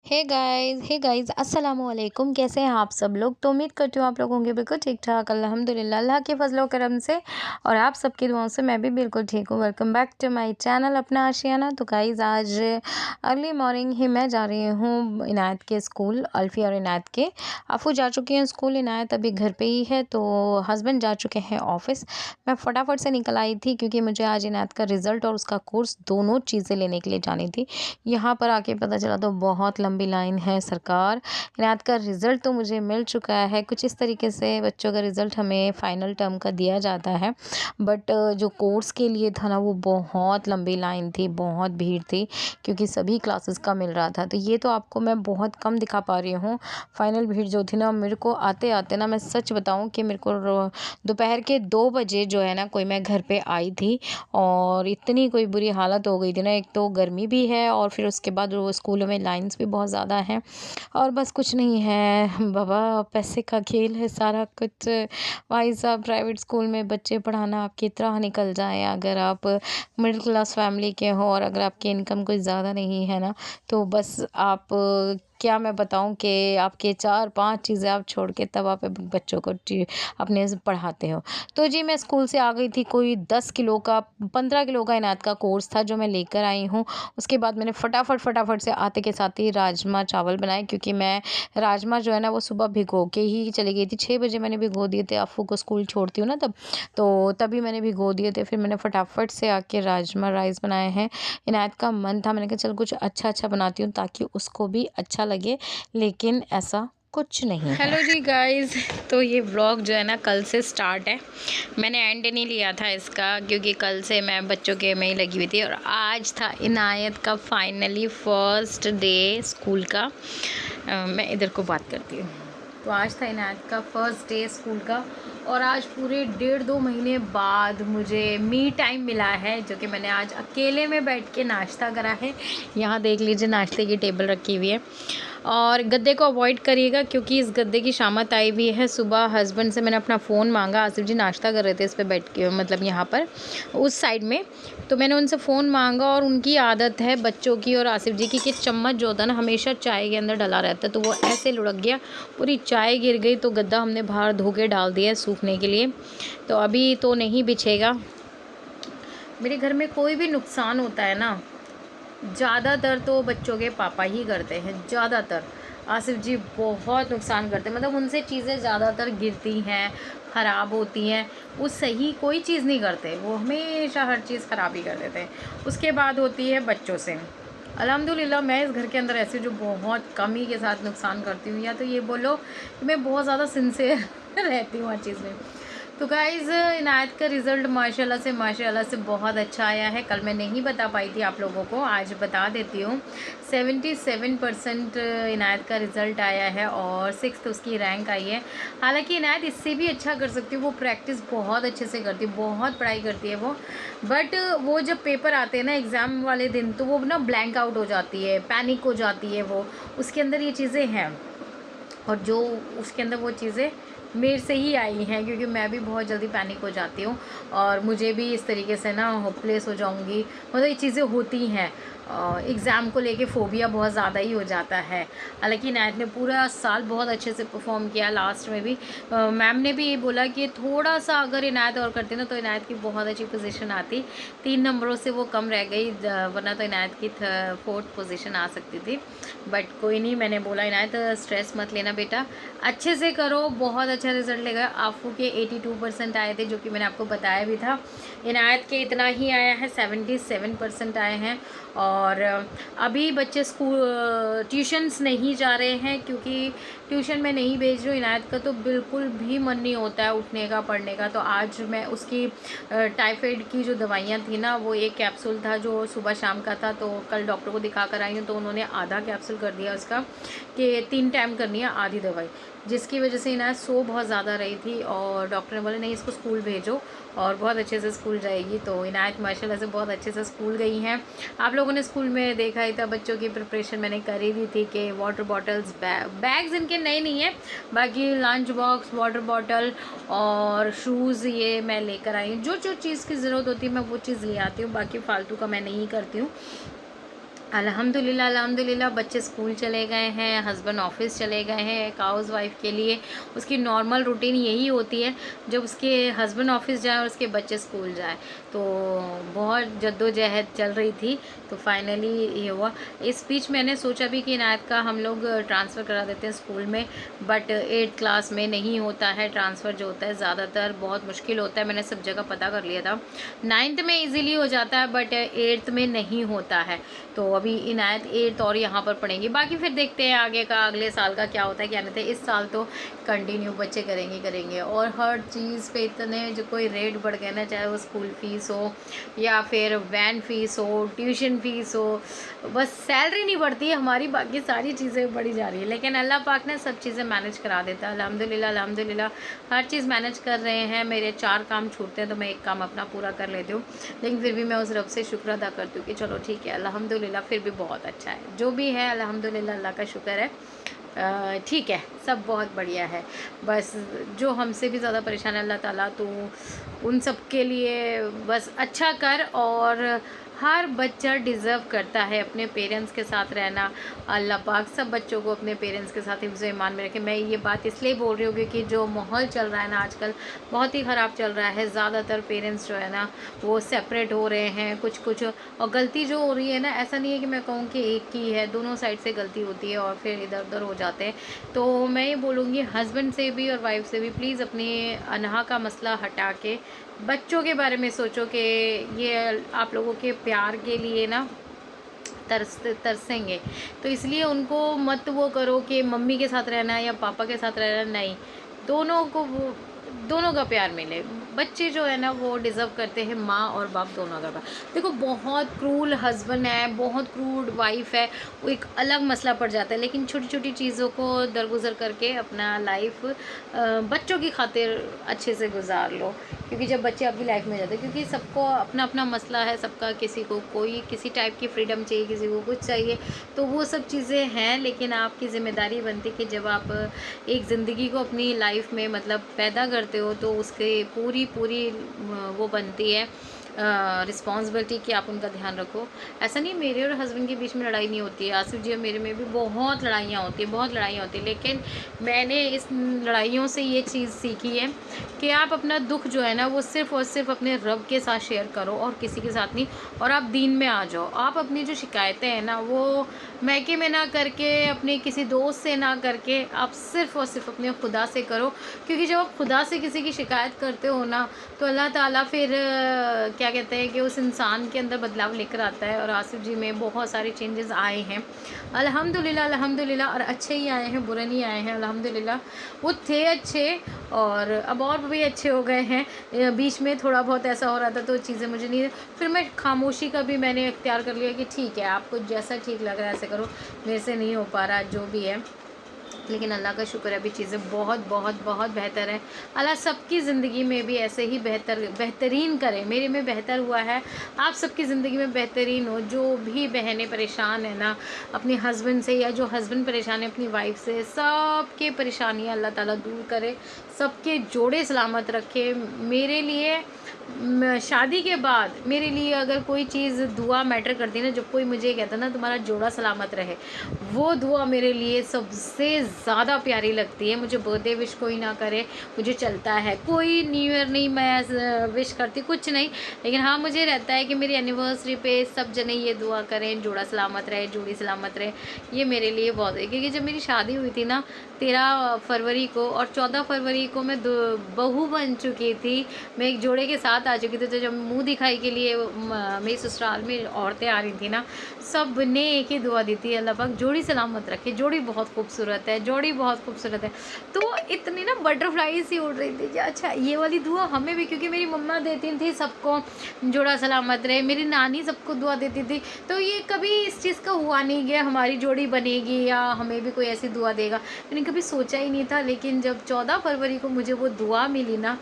Hey guys अस्सलाम वालेकुम। कैसे हैं आप सब लोग। तो उम्मीद करती हूँ आप लोग होंगे बिल्कुल ठीक ठाक अल्हम्दुलिल्लाह अल्लाह के फजलो करम से और आप सबकी दुआओं से मैं भी बिल्कुल ठीक हूँ। Welcome back to my channel Apna Aashiyana. तो गाइस आज अर्ली मॉर्निंग ही मैं जा रही हूँ इनायत के स्कूल। अल्फ़ी और इनायत के अफू जा चुकी हैं स्कूल, इनायत अभी घर पे ही है, तो हस्बैंड जा चुके हैं ऑफिस। मैं फटाफट से निकल आई थी क्योंकि मुझे आज इनायत का रिज़ल्ट और उसका कोर्स दोनों चीज़ें लेने के लिए जानी थी। यहाँ पर आके पता चला तो बहुत लंबी लाइन है सरकार। इनायत का रिज़ल्ट तो मुझे मिल चुका है। कुछ इस तरीके से बच्चों का रिज़ल्ट हमें फाइनल टर्म का दिया जाता है, बट जो कोर्स के लिए था ना वो बहुत लंबी लाइन थी, बहुत भीड़ थी क्योंकि सभी क्लासेस का मिल रहा था। तो ये तो आपको मैं बहुत कम दिखा पा रही हूँ। फाइनल भीड़ जो थी ना, मेरे को आते-आते ना मैं सच बताऊँ कि मेरे को दोपहर के 2 बजे जो है ना कोई मैं घर पे आई थी और इतनी कोई बुरी हालत हो गई थी ना। एक तो गर्मी भी है और फिर उसके बाद वो स्कूलों में लाइंस भी बहुत ज़्यादा हैं और बस कुछ नहीं है बाबा, पैसे का खेल है सारा कुछ। भाई साहब, प्राइवेट स्कूल में बच्चे पढ़ाना आपकी तरह निकल जाए अगर आप मिडिल क्लास फैमिली के हो और अगर आपकी इनकम कोई ज़्यादा नहीं है ना, तो बस आप क्या मैं बताऊं कि आपके 4-5 चीज़ें आप छोड़ के तब आप बच्चों को अपने से पढ़ाते हो। तो जी मैं स्कूल से आ गई थी। कोई 10 किलो का 15 किलो का इनायत का कोर्स था जो मैं लेकर आई हूँ। उसके बाद मैंने फटाफट से आते के साथ ही राजमा चावल बनाए क्योंकि मैं राजमा जो है ना वो सुबह भिगो के ही चली गई थी। 6 बजे मैंने भिगो दिए थे, अफ़ू को स्कूल छोड़ती हूँ ना तब, तो तभी मैंने भिगो दिए थे। फिर मैंने फटाफट से आके राजमा राइस बनाए हैं। इनायत का मन था, मैंने कहा चल कुछ अच्छा बनाती हूँ ताकि उसको भी अच्छा लगे, लेकिन ऐसा कुछ नहीं है। हेलो जी गाइस, तो ये व्लॉग जो है ना कल से स्टार्ट है। मैंने एंड नहीं लिया था इसका क्योंकि कल से मैं बच्चों के में ही लगी हुई थी और आज था इनायत का फाइनली फर्स्ट डे स्कूल का। मैं इधर को बात करती हूँ। तो आज था इनायत का फर्स्ट डे स्कूल का और आज पूरे 1.5-2 महीने बाद मुझे मी टाइम मिला है, जो कि मैंने आज अकेले में बैठ के नाश्ता करा है। यहाँ देख लीजिए नाश्ते की टेबल रखी हुई है और गद्दे को अवॉइड करिएगा क्योंकि इस गद्दे की शामत आई हुई है। सुबह हस्बैंड से मैंने अपना फ़ोन मांगा, आसिफ जी नाश्ता कर रहे थे इस पे बैठ के, मतलब यहाँ पर उस साइड में, तो मैंने उनसे फ़ोन मांगा और उनकी आदत है बच्चों की और आसिफ जी की कि चम्मच जो होता है ना हमेशा चाय के अंदर डला रहता है, तो वो ऐसे लुढ़क गया, पूरी चाय गिर गई। तो गद्दा हमने बाहर धो के डाल दिया है सूखने के लिए, तो अभी तो नहीं बिछेगा। मेरे घर में कोई भी नुकसान होता है ना, ज़्यादातर तो बच्चों के पापा ही करते हैं। ज़्यादातर आसिफ जी बहुत नुकसान करते हैं, मतलब उनसे चीज़ें ज़्यादातर गिरती हैं, ख़राब होती हैं। वो सही कोई चीज़ नहीं करते, वो हमेशा हर चीज़ ख़राब ही कर देते हैं। उसके बाद होती है बच्चों से। अल्हम्दुलिल्लाह मैं इस घर के अंदर ऐसे जो बहुत कम ही के साथ नुकसान करती हूँ, या तो ये बोलो कि मैं बहुत ज़्यादा सिंसियर रहती हूँ हर चीज़ में। तो गाइज़ इनायत का रिज़ल्ट माशाल्लाह से बहुत अच्छा आया है। कल मैं नहीं बता पाई थी आप लोगों को, आज बता देती हूँ। 77% इनायत का रिज़ल्ट आया है और 6th उसकी रैंक आई है। हालांकि इनायत इससे भी अच्छा कर सकती है, वो प्रैक्टिस बहुत अच्छे से करती है, बहुत पढ़ाई करती है वो, बट वो जब पेपर आते हैं ना एग्ज़ाम वाले दिन, तो वो ना ब्लैंक आउट हो जाती है, पैनिक हो जाती है वो। उसके अंदर ये चीज़ें हैं और जो उसके अंदर वो चीज़ें मेरे से ही आई हैं क्योंकि मैं भी बहुत जल्दी पैनिक हो जाती हूँ और मुझे भी इस तरीके से ना होपलेस हो जाऊँगी, मतलब ये चीज़ें होती हैं। एग्ज़ाम को लेके फ़ोबिया बहुत ज़्यादा ही हो जाता है। हालांकि इनायत ने पूरा साल बहुत अच्छे से परफॉर्म किया। लास्ट में भी मैम ने भी ये बोला कि थोड़ा सा अगर इनायत और करती ना तो इनायत की बहुत अच्छी पोजीशन आती। 3 नंबरों से वो कम रह गई, वरना तो इनायत की 4th पोजीशन आ सकती थी। बट कोई नहीं, मैंने बोला इनायत स्ट्रेस मत लेना बेटा, अच्छे से करो, बहुत अच्छा रिजल्ट लेगा। आफू के 82% आए थे जो कि मैंने आपको बताया भी था। इनायत के इतना ही आया है, 77% आए हैं। और अभी बच्चे स्कूल ट्यूशन्स नहीं जा रहे हैं क्योंकि ट्यूशन में नहीं भेज रही हूँ। इनायत का तो बिल्कुल भी मन नहीं होता है उठने का, पढ़ने का। तो आज मैं उसकी टाइफाइड की जो दवाइयाँ थी ना, वो एक कैप्सूल था जो सुबह शाम का था, तो कल डॉक्टर को दिखा कर आई हूँ तो उन्होंने आधा कैप्सूल कर दिया उसका कि 3 टाइम करनी है आधी दवाई, जिसकी वजह से इनायत सो बहुत ज़्यादा रही थी और डॉक्टर ने बोला नहीं इसको स्कूल भेजो और बहुत अच्छे से स्कूल जाएगी। तो इनायत माशाल्लाह से बहुत अच्छे से स्कूल गई हैं। आप लोगों ने स्कूल में देखा ही था, बच्चों की प्रिपरेशन मैंने करी दी थी कि वाटर बॉटल्स, बैग्स इनके नए नहीं है, बाकी लंच बॉक्स, वाटर बॉटल और शूज़ ये मैं लेकर आई हूँ। जो जो चीज़ की ज़रूरत होती है मैं वो चीज़ ले आती हूँ, बाकी फ़ालतू का मैं नहीं करती हूँ। अल्हम्दुलिल्लाह अल्हम्दुलिल्लाह बच्चे स्कूल चले गए हैं, हस्बैंड ऑफिस चले गए हैं। एक हाउस वाइफ के लिए उसकी नॉर्मल रूटीन यही होती है, जब उसके हस्बैंड ऑफिस जाए और उसके बच्चे स्कूल जाए। तो बहुत जद्दोजहद चल रही थी, तो फाइनली ये हुआ। इस बीच मैंने सोचा भी कि इनायत का हम लोग ट्रांसफ़र करा देते हैं स्कूल में, बट 8th क्लास में नहीं होता है ट्रांसफ़र, जो होता है ज़्यादातर बहुत मुश्किल होता है। मैंने सब जगह पता कर लिया था। 9th में ईज़िली हो जाता है, बट 8th में नहीं होता है। तो अभी इनायत 8th और यहाँ पर पढ़ेंगी। बाकी फिर देखते हैं आगे का, अगले साल का क्या होता है क्या नहीं होता है। इस साल तो कंटिन्यू बच्चे करेंगे। और हर चीज़ पे इतने जो कोई रेट बढ़ गए ना, चाहे वो स्कूल फ़ीस हो या फिर वैन फ़ीस हो, ट्यूशन फ़ीस हो, बस सैलरी नहीं बढ़ती है हमारी, बाकी सारी चीज़ें बढ़ी जा रही है। लेकिन अल्लाह पाक ने सब चीज़ें मैनेज करा देता है। अल्हम्दुलिल्लाह अल्हम्दुलिल्लाह हर चीज़ मैनेज कर रहे हैं। मेरे 4 काम छूटते हैं तो मैं एक काम अपना पूरा कर लेती हूँ, लेकिन फिर भी मैं उस रब से शुक्र अदा करती हूँ कि चलो ठीक है, अल्हम्दुलिल्लाह फिर भी बहुत अच्छा है। जो भी है अल्हम्दुलिल्लाह अल्लाह का शुक्र है। ठीक है, सब बहुत बढ़िया है। बस जो हमसे भी ज़्यादा परेशान है अल्लाह ताला, तो उन सब के लिए बस अच्छा कर। और हर बच्चा डिज़र्व करता है अपने पेरेंट्स के साथ रहना। अल्लाह पाक सब बच्चों को अपने पेरेंट्स के साथ हिफ्ज़ ईमान में रखे। मैं ये बात इसलिए बोल रही हूँ क्योंकि जो माहौल चल रहा है ना आजकल, बहुत ही ख़राब चल रहा है। ज़्यादातर पेरेंट्स जो है ना वो सेपरेट हो रहे हैं कुछ और गलती जो हो रही है ना, ऐसा नहीं है कि मैं कहूँ कि एक की है, दोनों साइड से गलती होती है और फिर इधर उधर हो जाते हैं। तो मैं ये बोलूँगी हस्बैंड से भी और वाइफ से भी प्लीज़ अपनी अनहा का मसला हटा के बच्चों के बारे में सोचो कि ये आप लोगों के प्यार के लिए ना तरसेंगे। तो इसलिए उनको मत वो करो कि मम्मी के साथ रहना है या पापा के साथ रहना, नहीं, दोनों को वो दोनों का प्यार मिले। बच्चे जो है ना वो डिज़र्व करते हैं माँ और बाप दोनों का प्यार। देखो बहुत क्रूल हस्बैंड है, बहुत क्रूर वाइफ है, वो एक अलग मसला पड़ जाता है। लेकिन छोटी छोटी चीज़ों को दरगुजर करके अपना लाइफ बच्चों की खातिर अच्छे से गुजार लो, क्योंकि जब बच्चे आपकी लाइफ में जाते हैं, क्योंकि सबको अपना अपना मसला है, सबका किसी को कोई किसी टाइप की फ्रीडम चाहिए, किसी को कुछ चाहिए, तो वो सब चीज़ें हैं। लेकिन आपकी ज़िम्मेदारी बनती है कि जब आप एक ज़िंदगी को अपनी लाइफ में मतलब पैदा करते हो, तो उसके पूरी पूरी वो बनती है रिस्पॉन्सिबिलिटी कि आप उनका ध्यान रखो। ऐसा नहीं मेरे और हस्बैंड के बीच में लड़ाई नहीं होती है, आसिफ जी और मेरे में भी बहुत लड़ाइयाँ होती हैं, बहुत लड़ाइयाँ होती हैं। लेकिन मैंने इस लड़ाइयों से ये चीज़ सीखी है कि आप अपना दुख जो है ना वो सिर्फ़ और सिर्फ अपने रब के साथ शेयर करो और किसी के साथ नहीं। और आप दीन में आ जाओ। आप अपनी जो शिकायतें हैं ना वो मैके में ना करके, अपने किसी दोस्त से ना करके, आप सिर्फ़ और सिर्फ अपने खुदा से करो। क्योंकि जब आप खुदा से किसी की शिकायत करते हो ना, तो अल्लाह ताला फिर क्या कहते हैं कि उस इंसान के अंदर बदलाव लेकर आता है। और आसिफ जी में बहुत सारे चेंजेस आए हैं अल्हम्दुलिल्लाह अल्हम्दुलिल्लाह, और अच्छे ही आए हैं, बुरे नहीं आए हैं अल्हम्दुलिल्लाह। वो थे अच्छे और अब और भी अच्छे हो गए हैं। बीच में थोड़ा बहुत ऐसा हो रहा था तो चीज़ें मुझे नहीं, फिर मैं खामोशी का भी मैंने इख्तियार कर लिया कि ठीक है, आपको जैसा ठीक लग रहा है ऐसे करो, मेरे से नहीं हो पा रहा जो भी है। लेकिन अल्लाह का शुक्र है अभी चीज़ें बहुत बहुत बहुत बेहतर है। अल्लाह सबकी ज़िंदगी में भी ऐसे ही बेहतरीन करे। मेरे में बेहतर हुआ है, आप सबकी ज़िंदगी में बेहतरीन हो। जो भी बहनें परेशान है ना अपने हस्बैंड से, या जो हस्बैंड परेशान है अपनी वाइफ से, सबके परेशानियाँ अल्लाह ताला दूर करे, सबके जोड़े सलामत रखे। मेरे लिए शादी के बाद मेरे लिए अगर कोई चीज़ दुआ मैटर करती है ना, जब कोई मुझे कहता ना तुम्हारा जोड़ा सलामत रहे, वो दुआ मेरे लिए सबसे ज़्यादा प्यारी लगती है। मुझे बर्थडे विश कोई ना करे, मुझे चलता है, कोई न्यू ईयर नहीं मैं विश करती, कुछ नहीं। लेकिन हाँ मुझे रहता है कि मेरी एनिवर्सरी पे सब जने ये दुआ करें जोड़ा सलामत रहे, जोड़ी सलामत रहे। ये मेरे लिए बहुत है, क्योंकि जब मेरी शादी हुई थी ना 13 फरवरी को, और 14 फरवरी को मैं बहू बन चुकी थी, मैं एक जोड़े के साथ आ चुकी थी। तो जब मुंह दिखाई के लिए मेरी ससुराल में औरतें आ रही थी ना, सब ने एक ही दुआ दी थी, अल्लाह पाक जोड़ी सलामत रखे। जोड़ी बहुत खूबसूरत है, जोड़ी बहुत खूबसूरत है। तो इतनी ना बटरफ्लाई सी उड़ रही थी कि अच्छा ये वाली दुआ हमें भी, क्योंकि मेरी मम्मा देती थी सबको जोड़ा सलामत रहे, मेरी नानी सबको दुआ देती थी। तो ये कभी इस चीज़ का हुआ नहीं गया हमारी जोड़ी बनेगी या हमें भी कोई ऐसी दुआ देगा, मैंने कभी सोचा ही नहीं था। लेकिन जब 14 फरवरी को मुझे वो दुआ मिली ना,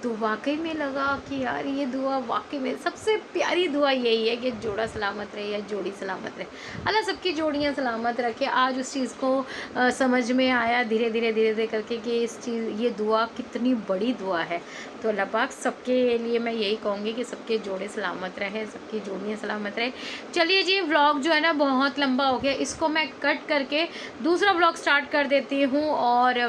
तो वाक़ई में लगा कि यार ये दुआ वाक़ई में सबसे प्यारी दुआ यही है कि जोड़ा सलामत रहे या जोड़ी सलामत रहे। अल्लाह सबकी जोड़ियाँ सलामत रखे। आज उस चीज़ को समझ में आया धीरे-धीरे करके कि इस चीज़ ये दुआ कितनी बड़ी दुआ है। तो अल्लाह पाक सबके लिए मैं यही कहूँगी कि सबके जोड़े सलामत रहें, सबकी जोड़ियाँ सलामत रहें। चलिए जी, व्लॉग जो है ना बहुत लंबा हो गया, इसको मैं कट करके दूसरा व्लॉग स्टार्ट कर देती हूँ। और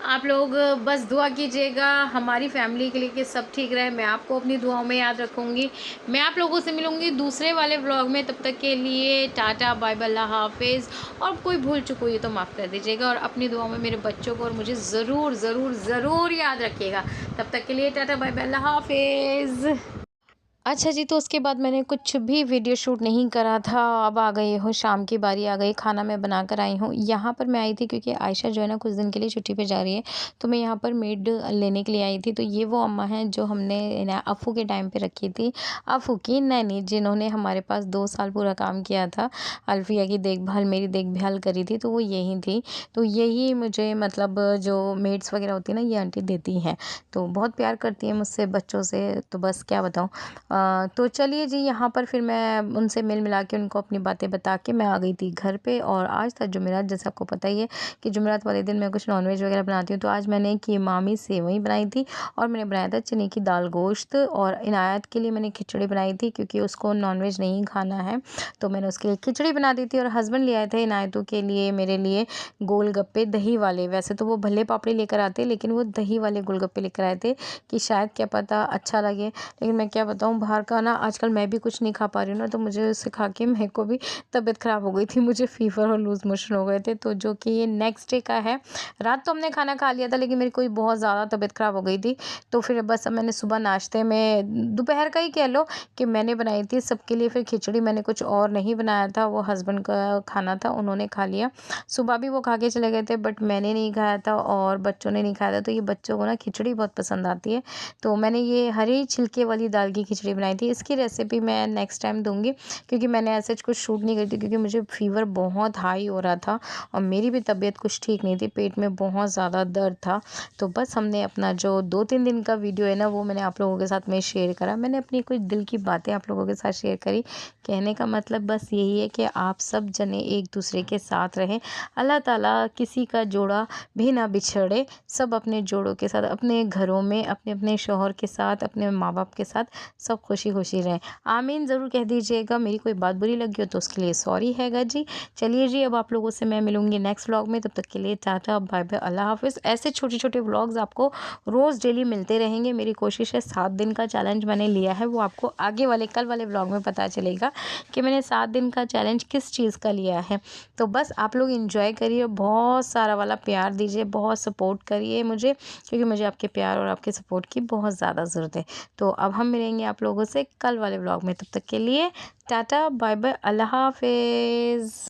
आप लोग बस दुआ कीजिएगा हमारी फैमिली के लिए कि सब ठीक रहे। मैं आपको अपनी दुआओं में याद रखूँगी। मैं आप लोगों से मिलूँगी दूसरे वाले व्लॉग में। तब तक के लिए टाटा बाय बाय, अल्लाह हाफिज़। और कोई भूल चूक हुई तो माफ़ कर दीजिएगा और अपनी दुआओं में मेरे बच्चों को और मुझे ज़रूर ज़रूर ज़रूर याद रखिएगा। तब तक के लिए टाटा बाय बाय, अल्लाह हाफिज़। अच्छा जी, तो उसके बाद मैंने कुछ भी वीडियो शूट नहीं करा था। अब आ गई हूँ, शाम की बारी आ गई, खाना मैं बना कर आई हूँ। यहाँ पर मैं आई थी क्योंकि आयशा जो है ना कुछ दिन के लिए छुट्टी पे जा रही है, तो मैं यहाँ पर मेड लेने के लिए आई थी। तो ये वो अम्मा हैं जो हमने ना अफ़ू के टाइम पे रखी थी, अफ़ू की नैनी, जिन्होंने हमारे पास 2 साल पूरा काम किया था। अल्फ़िया की देखभाल, मेरी देखभाल करी थी, तो वो यहीं थी। तो यही मुझे मतलब जो मेड्स वगैरह होती है ना, ये आंटी देती हैं। तो बहुत प्यार करती हैं मुझसे, बच्चों से, तो बस क्या बताऊँ। तो चलिए जी, यहाँ पर फिर मैं उनसे मिल मिला के उनको अपनी बातें बता के मैं आ गई थी घर पे। और आज था जुमेरात, जैसे आपको पता ही है कि जुमेरात वाले दिन मैं कुछ नॉनवेज वगैरह बनाती हूँ। तो आज मैंने कीमामी सेवई बनाई थी और मैंने बनाया था चने की दाल गोश्त। और इनायत के लिए मैंने खिचड़ी बनाई थी क्योंकि उसको नॉनवेज नहीं खाना है, तो मैंने उसके लिए खिचड़ी बना दी थी। और हस्बैंड ले आए थे इनायतों के लिए, मेरे लिए गोलगप्पे दही वाले। वैसे तो वो भल्ले पापड़ी लेकर आते, लेकिन वो दही वाले गोलगप्पे लेकर आए थे कि शायद क्या पता अच्छा लगे। लेकिन मैं क्या बताऊँ, बाहर का ना आजकल मैं भी कुछ नहीं खा पा रही हूँ ना, तो मुझे उससे खा के मेरे को भी तबीयत ख़राब हो गई थी। मुझे फ़ीवर और लूज़ मोशन हो गए थे। तो जो कि ये नेक्स्ट डे का है। रात तो हमने खाना खा लिया था, लेकिन मेरी कोई बहुत ज़्यादा तबीयत ख़राब हो गई थी। तो फिर बस मैंने सुबह नाश्ते में, दोपहर का ही कह लो, कि मैंने बनाई थी सबके लिए फिर खिचड़ी। मैंने कुछ और नहीं बनाया था, वो हस्बैंड का खाना था, उन्होंने खा लिया। सुबह भी वो खा के चले गए थे, बट मैंने नहीं खाया था और बच्चों ने नहीं खाया था। तो ये बच्चों को ना खिचड़ी बहुत पसंद आती है। तो मैंने ये हरी छिलके वाली दाल की खिचड़ी बनाई थी। इसकी रेसिपी मैं नेक्स्ट टाइम दूँगी, क्योंकि मैंने ऐसे कुछ शूट नहीं करी थी, क्योंकि मुझे फ़ीवर बहुत हाई हो रहा था और मेरी भी तबीयत कुछ ठीक नहीं थी, पेट में बहुत ज़्यादा दर्द था। तो बस हमने अपना जो 2-3 दिन का वीडियो है ना, वो मैंने आप लोगों के साथ में शेयर करा। मैंने अपनी कुछ दिल की बातें आप लोगों के साथ शेयर करी। कहने का मतलब बस यही है कि आप सब जने एक दूसरे के साथ रहें। अल्लाह ताला किसी का जोड़ा भी ना बिछड़े, सब अपने जोड़ों के साथ अपने घरों में अपने-अपने शौहर के साथ, अपने माँ-बाप के साथ सब खुशी-खुशी रहें। आमीन ज़रूर कह दीजिएगा। मेरी कोई बात बुरी लगी हो तो उसके लिए सॉरी हैगा जी। चलिए जी, अब आप लोगों से मैं मिलूँगी नेक्स्ट व्लॉग में। तब तक के लिए टाटा बाय बाय, अल्लाह हाफ़िज़। ऐसे छोटे-छोटे व्लॉग्स आपको रोज़ डेली मिलते रहेंगे। मेरी कोशिश है 7 दिन का चैलेंज मैंने लिया है, वो आपको आगे वाले कल वाले व्लॉग में पता चलेगा कि मैंने 7 दिन का चैलेंज किस चीज़ का लिया है। तो बस आप लोग एन्जॉय करिए, बहुत सारा वाला प्यार दीजिए, बहुत सपोर्ट करिए मुझे, क्योंकि मुझे आपके प्यार और आपके सपोर्ट की बहुत ज़्यादा ज़रूरत है। तो अब हम मिलेंगे आप लोगों से कल वाले व्लॉग में। तब तक के लिए टाटा बाय बाय, अल्लाह हाफ़िज़।